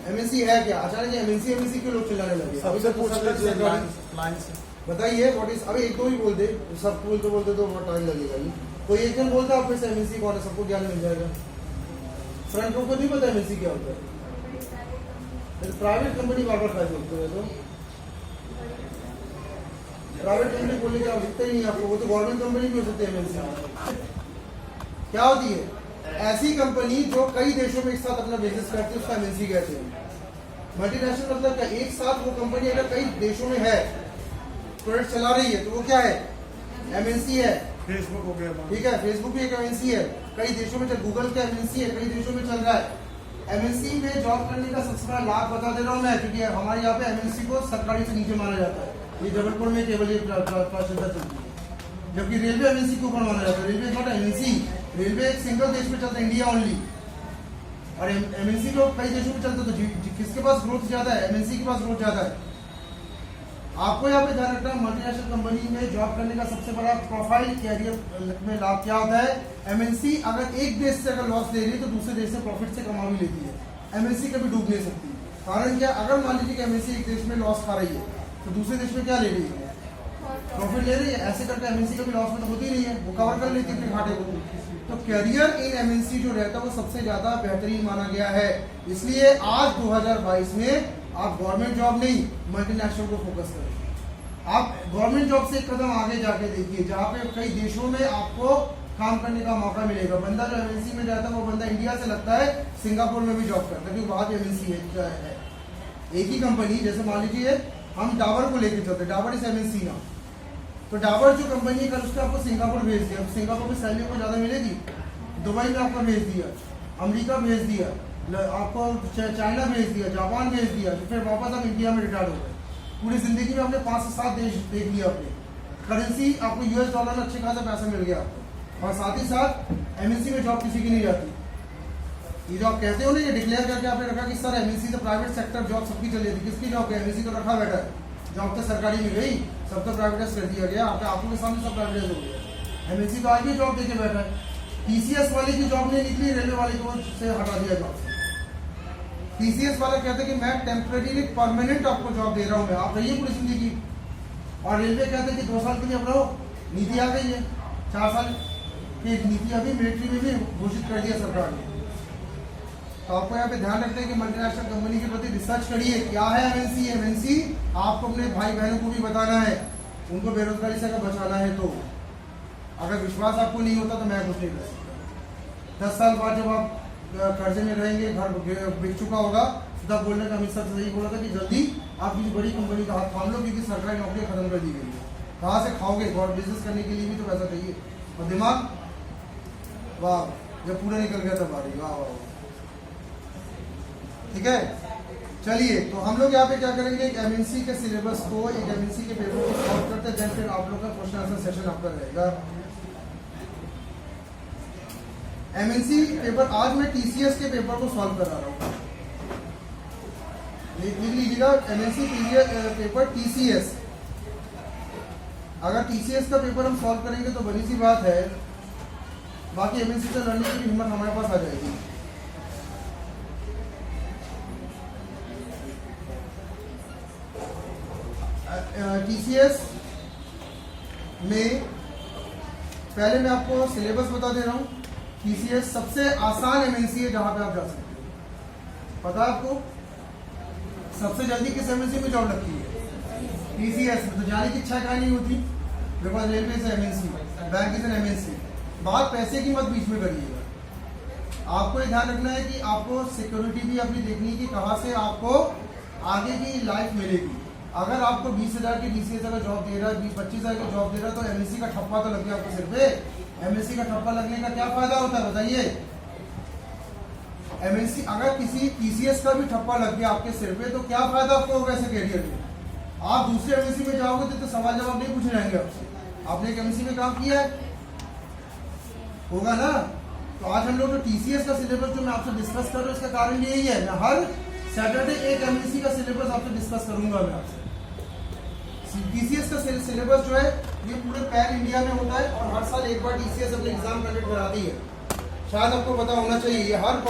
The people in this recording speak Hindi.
एमएनसी है क्या? अचानक एमएनसी क्यों लोग चिल्लाने लगे? सबसे पूछ लीजिए लाइन से। बताइए व्हाट इज, अभी एक दो ही बोल दे, सब बोलते बोलते तो बहुत टाइम लगेगा ही। कोई एक जन बोलता आप में से एमएनसी कौन है, सबको ज्ञान मिल जाएगा। फ्रंट रो को नहीं पता एमएनसी क्या होता है। प्राइवेट कंपनी बार बार खाई बोलते हैं, तो प्राइवेट कंपनी बोलने की आवश्यकता ही नहीं आपको, वो तो गवर्नमेंट कंपनी भी हो सकती है एमएनसी। क्या होती है? ऐसी कंपनी जो कई देशों में एक साथ अपना बिजनेस करती है, उसका एमएनसी कहते हैं। मल्टीनेशनल मतलब क्या? एक साथ वो कंपनी अगर कई देशों में है, प्रोडक्ट चला रही है, तो वो क्या है? एमएनसी है। फेसबुक हो गया, ठीक है, फेसबुक भी एक एमएनसी है। कई देशों में चल, गूगल का एमएनसी है, कई देशों में चल रहा है। एमएनसी में जॉब करने का सबसे बड़ा लाभ बता दे रहा हूँ मैं, क्योंकि हमारे यहाँ पे एमएनसी को सरकारी से नीचे माना जाता है। ये जबलपुर में केवल ये प्राथमिकता चलती है, जबकि रेलवे एमएनसी के ऊपर माना जाता है। रेलवे नॉट एमएनसी, रेलवे एक सिंगल देश में चलता है, इंडिया ओनली। और एमएनसी जो कई देशों में चलता है, तो किसके पास ग्रोथ ज्यादा है? एमएनसी के पास ग्रोथ ज्यादा है। आपको यहाँ पे ध्यान रखना, मल्टीनेशनल कंपनी में जॉब करने का सबसे बड़ा प्रोफाइल कैरियर में लाभ क्या होता है? एमएनसी अगर एक देश से अगर लॉस ले रही है, तो दूसरे देश से प्रॉफिट से कमा भी लेती है। एमएनसी कभी डूब नहीं सकती। कारण क्या? अगर मान लीजिए कि एमएनसी एक देश में लॉस खा रही है, तो दूसरे देश में क्या ले रही है? प्रॉफिट ले रही है। ऐसे करके एमएनसी कभी लॉस में तो होती नहीं है, वो कवर कर लेती है अपने घाटे को। तो करियर इन एमएनसी जो रहता है वो सबसे ज्यादा बेहतरीन माना गया है। इसलिए आज 2022 में आप गवर्नमेंट जॉब नहीं, मल्टीनेशनल को फोकस करें। आप गवर्नमेंट जॉब से एक कदम आगे जाके देखिए, जहाँ पे कई देशों में आपको काम करने का मौका मिलेगा। बंदा जो एमएनसी में रहता है, वो बंदा इंडिया से लगता है सिंगापुर में भी जॉब करता है, क्योंकि वहां एमएनसी है। एक ही कंपनी, जैसे मान लीजिए हम डाबर को लेके चलते, डाबर इज एमएनसी ना, तो डाबर जो कंपनी है, कल उसने आपको सिंगापुर भेज दिया, सिंगापुर में सैलरी को ज्यादा मिलेगी। दुबई में आपको भेज दिया, अमेरिका भेज दिया, आपको चाइना भेज दिया, जापान भेज दिया, तो फिर वापस आप इंडिया में रिटायर्ड हो गए। पूरी जिंदगी में आपने 5 से 7 देश देख लिया अपने। करेंसी आपको यूएस डॉलर में अच्छे खासा पैसा मिल गया आपको, और साथ ही साथ एमएनसी में जॉब किसी की नहीं जाती। ये जो आप कहते हो ना, ये डिक्लेयर करके आपने रखा कि सर एमएनसी से प्राइवेट सेक्टर जॉब सबकी चली जाती, किसकी जॉब है? एमएनसी तो रखा बैठा है। जॉब तो सरकारी में गई, सब तो प्राइवेटाइज कर दिया गया, आपको के सामने सब प्राइवेटाइज हो गया। एमएनसी तो आज भी जॉब देके बैठा है। टीसीएस वाले की जॉब नहीं निकली, रेलवे वाले को से हटा दिया जॉब से। टीसीएस वाला कहते हैं कि मैं टेम्परेरी परमानेंट आपको जॉब दे रहा हूँ, मैं आप रहिए पूरी जिंदगी। और रेलवे कहते हैं कि 2 साल के लिए अब रहो, नीति आ गई है 4 साल की नीति, अभी मिलिट्री में भी घोषित कर दिया सरकार ने। तो आपको यहाँ पे ध्यान रखते हैं कि मल्टीनेशनल कंपनी के प्रति रिसर्च करिए, क्या है एमएनसी। एमएनसी आपको अपने भाई बहनों को भी बताना है, उनको बेरोजगारी से अगर बचाना है। तो अगर विश्वास आपको नहीं होता तो मैं कुछ नहीं कर सकता। 10 साल बाद जब आप कर्जे में रहेंगे, घर बिक चुका होगा, तब बोलने का हमेशा सही बोला था कि जल्दी आप किसी बड़ी कंपनी का हाथ थाम लो, क्योंकि सरकारी नौकरी खत्म कर दी गई है। कहाँ से खाओगे? गवर्नमेंट बिजनेस करने के लिए भी तो पैसा चाहिए, और दिमाग वाह, जब पूरा निकल गया तब आ रही, वाह वाह। ठीक है, चलिए तो हम लोग यहाँ पे क्या करेंगे, एक एमएनसी के सिलेबस को, एक एमएनसी के पेपर को सॉल्व करते हैं, देन फिर आप लोग का क्वेश्चन आंसर सेशन आपका रहेगा। एमएनसी पेपर आज मैं टीसीएस के पेपर को सॉल्व करा रहा हूँ, लिख लीजिएगा। एमएनसी पेपर टीसीएस, अगर टीसीएस का पेपर हम सॉल्व करेंगे तो बड़ी सी बात है, बाकी एमएनसी से लड़ने की हिम्मत हमारे पास आ जाएगी। टीसीएस में पहले मैं आपको सिलेबस बता दे रहा हूँ। टीसीएस सबसे आसान एमएनसी है जहां पे आप जा सकते हो। पता है आपको सबसे जल्दी किस एमएनसी में जॉब लगती है? टीसीएस में। तो जाने की इच्छा क्या नहीं होती, बिकॉज रेलवे से MNC, bank is an MNC. बात पैसे की मत बीच में करिएगा। आपको ये ध्यान रखना है कि आपको सिक्योरिटी भी अपनी देखनी है कि कहाँ से आपको आगे की लाइफ मिलेगी। अगर आपको 20,000 की टीसीएस अगर जॉब दे रहा है, 20-25,000 की जॉब दे रहा है, तो एमएनसी का ठप्पा तो लग गया आपको सिर पे। एमएनसी का ठप्पा लगने का क्या फायदा होता है बताइए? एमएनसी अगर किसी टीसीएस का भी ठप्पा लग गया आपके सिर पे, तो क्या फायदा आपको होगा ऐसे कैरियर में? आप दूसरे एमएनसी में जाओगे तो सवाल जवाब नहीं पूछे जाएंगे आपसे, आपने एक एमएनसी में काम किया है, होगा ना। तो आज हम लोग जो टीसीएस का सिलेबस जो मैं आपसे डिस्कस कर रहा हूँ, इसका कारण यही है, मैं हर सैटरडे एक एमएनसी का सिलेबस आपसे डिस्कस करूंगा। मैं आपसे टीसीएस का सिलेबस जो है ये पूरे पैन इंडिया में होता है, और हर साल एक बार टीसीएस अपने एग्जाम कंडक्ट कराती है। शायद आपको पता होना चाहिए, ये हर